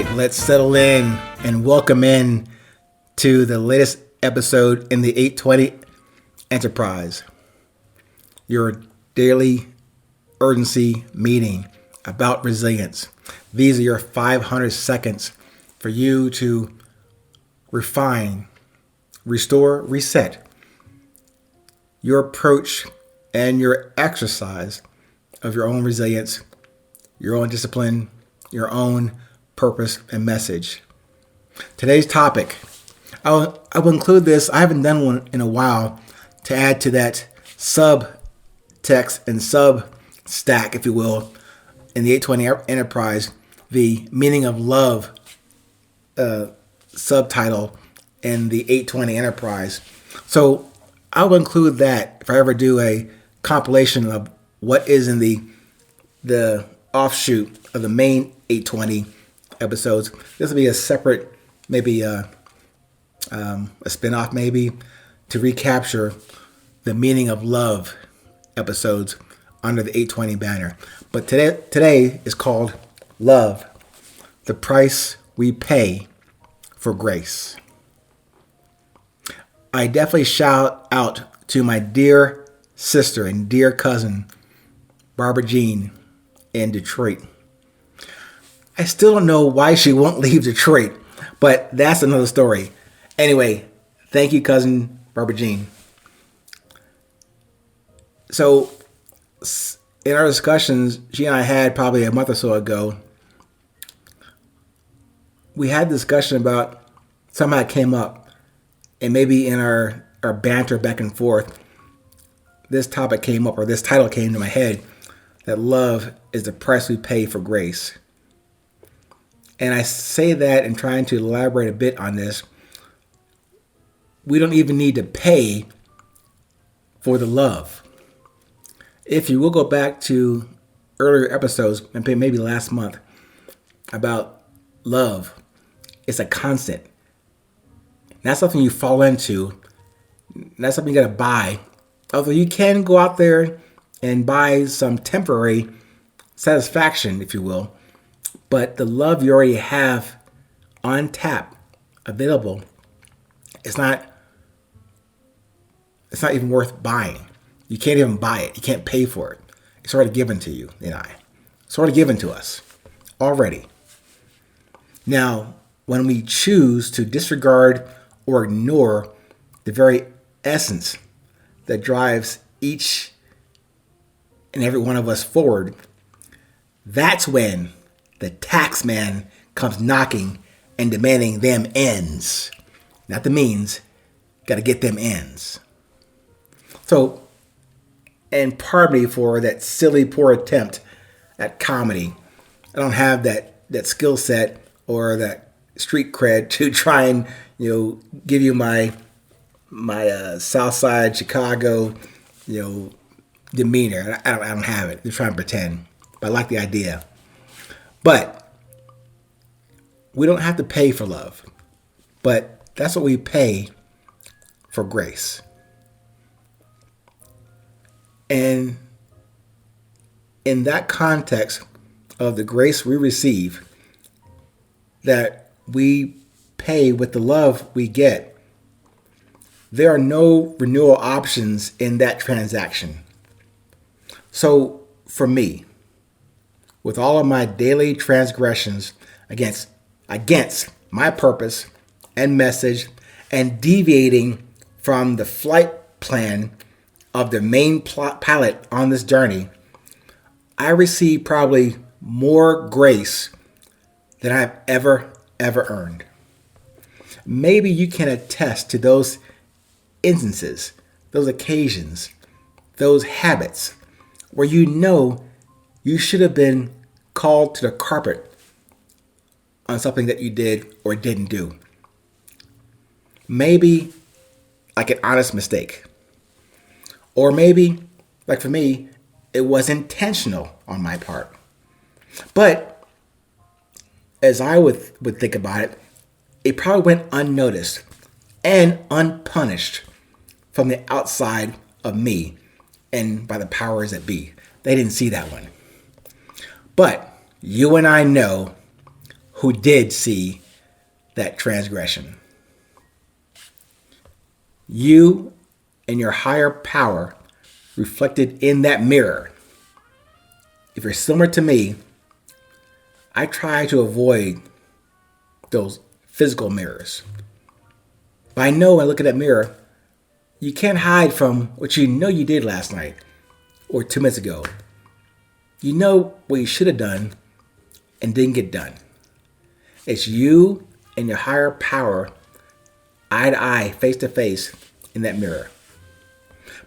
right, let's settle in and welcome in to the latest episode in the 820 Enterprise, your daily urgency meeting about resilience. These are your 500 seconds for you to refine, restore, reset your approach and your exercise of your own resilience, your own discipline, your own purpose and message. Today's topic, I will include this. I haven't done one in a while to add to that subtext and sub stack, if you will, in the 820 Enterprise, the meaning of love subtitle in the 820 Enterprise. So I will include that if I ever do a compilation of what is in the offshoot of the main 820 episodes. This will be a separate, maybe a spinoff, maybe to recapture the meaning of love episodes under the 820 banner. But today is called Love, the Price We Pay for Grace. I definitely shout out to my dear sister and dear cousin, Barbara Jean, in Detroit. I still don't know why she won't leave Detroit, but that's another story. Anyway, thank you, cousin Barbara Jean. So, in our discussions she and I had probably a month or so ago, we had a discussion about something that came up, and maybe in our banter back and forth, this topic came up, or this title came to my head, that love is the price we pay for grace. And I say that and trying to elaborate a bit on this. We don't even need to pay for the love. If you will go back to earlier episodes, and maybe last month, about love, it's a constant. Not something you fall into. Not something you got to buy. Although you can go out there and buy some temporary satisfaction, if you will. But the love you already have on tap, available, it's not even worth buying. You can't even buy it. You can't pay for it. It's already given to you and I. It's already given to us. Already. Now, when we choose to disregard or ignore the very essence that drives each and every one of us forward, that's when the tax man comes knocking and demanding them ends. Not the means. Got to get them ends. So, and pardon me for that silly, poor attempt at comedy. I don't have that skill set or that street cred to try and, give you my South Side Chicago, demeanor. I don't have it. They're trying to pretend. But I like the idea. But we don't have to pay for love. But that's what we pay for grace. And in that context of the grace we receive, that we pay with the love we get, there are no renewal options in that transaction. So for me, with all of my daily transgressions against my purpose and message, and deviating from the flight plan of the main pilot on this journey, I receive probably more grace than I've ever earned. Maybe you can attest to those instances, those occasions, those habits where you should have been called to the carpet on something that you did or didn't do. Maybe like an honest mistake. Or maybe, like for me, it was intentional on my part. But as I would think about it, it probably went unnoticed and unpunished from the outside of me and by the powers that be. They didn't see that one. But you and I know who did see that transgression. You and your higher power reflected in that mirror. If you're similar to me, I try to avoid those physical mirrors. But I know when I look at that mirror, you can't hide from what you know you did last night or 2 minutes ago. You know what you should have done and didn't get done. It's you and your higher power, eye to eye, face to face in that mirror.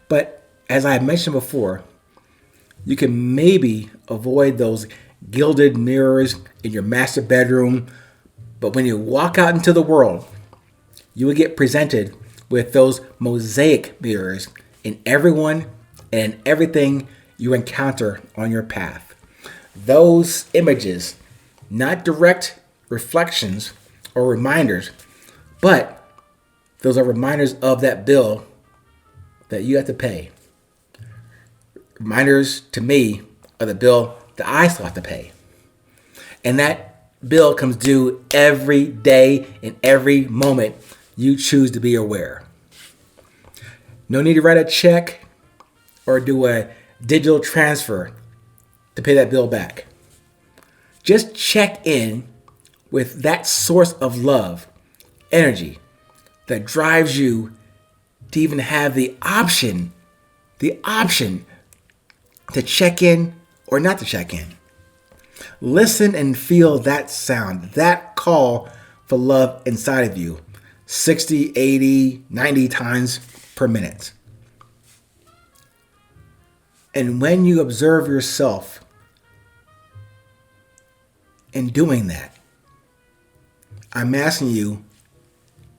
But as I mentioned before, you can maybe avoid those gilded mirrors in your master bedroom, but when you walk out into the world, you will get presented with those mosaic mirrors in everyone and in everything you encounter on your path. Those images, not direct reflections or reminders, but those are reminders of that bill that you have to pay. Reminders to me of the bill that I still have to pay. And that bill comes due every day and every moment you choose to be aware. No need to write a check or do a digital transfer to pay that bill back. Just check in with that source of love, energy that drives you to even have the option to check in or not to check in. Listen and feel that sound, that call for love inside of you 60, 80, 90 times per minute. And when you observe yourself in doing that, I'm asking you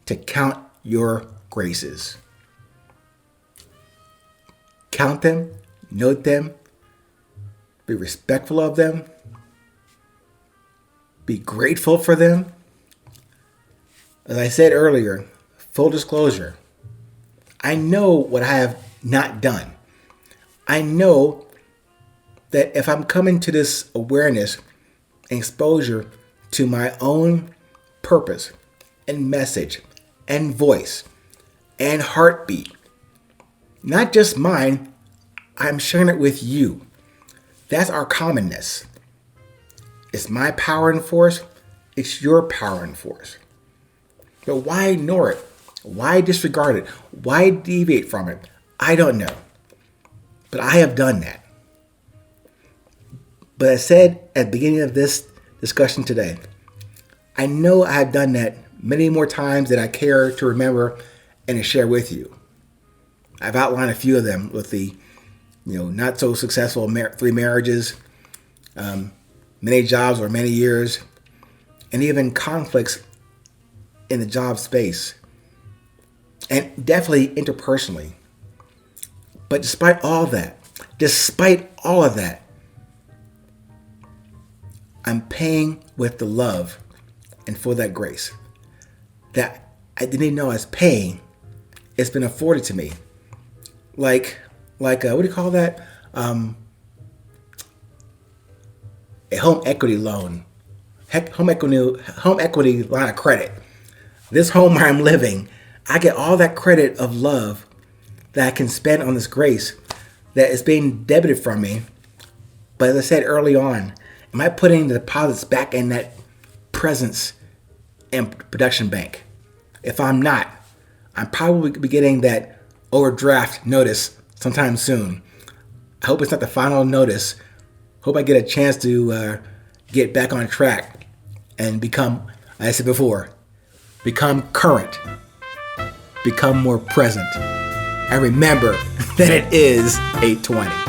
to count your graces. Count them, note them, be respectful of them, be grateful for them. As I said earlier, full disclosure, I know what I have not done. I know that if I'm coming to this awareness and exposure to my own purpose and message and voice and heartbeat, not just mine, I'm sharing it with you. That's our commonness. It's my power and force. It's your power and force. But why ignore it? Why disregard it? Why deviate from it? I don't know. But I have done that. But as I said at the beginning of this discussion today, I know I have done that many more times than I care to remember and to share with you. I've outlined a few of them with the not so successful 3 marriages, many jobs or many years, and even conflicts in the job space, and definitely interpersonally. But despite all of that, I'm paying with the love and for that grace that I didn't even know I was paying. It's been afforded to me. Like what do you call that? A home equity loan. Home equity line of credit. This home where I'm living, I get all that credit of love that I can spend on this grace that is being debited from me. But as I said early on, am I putting the deposits back in that presence and production bank? If I'm not, I'm probably be getting that overdraft notice sometime soon. I hope it's not the final notice. Hope I get a chance to get back on track and become, as I said before, become current, become more present, and remember that it is 8:20.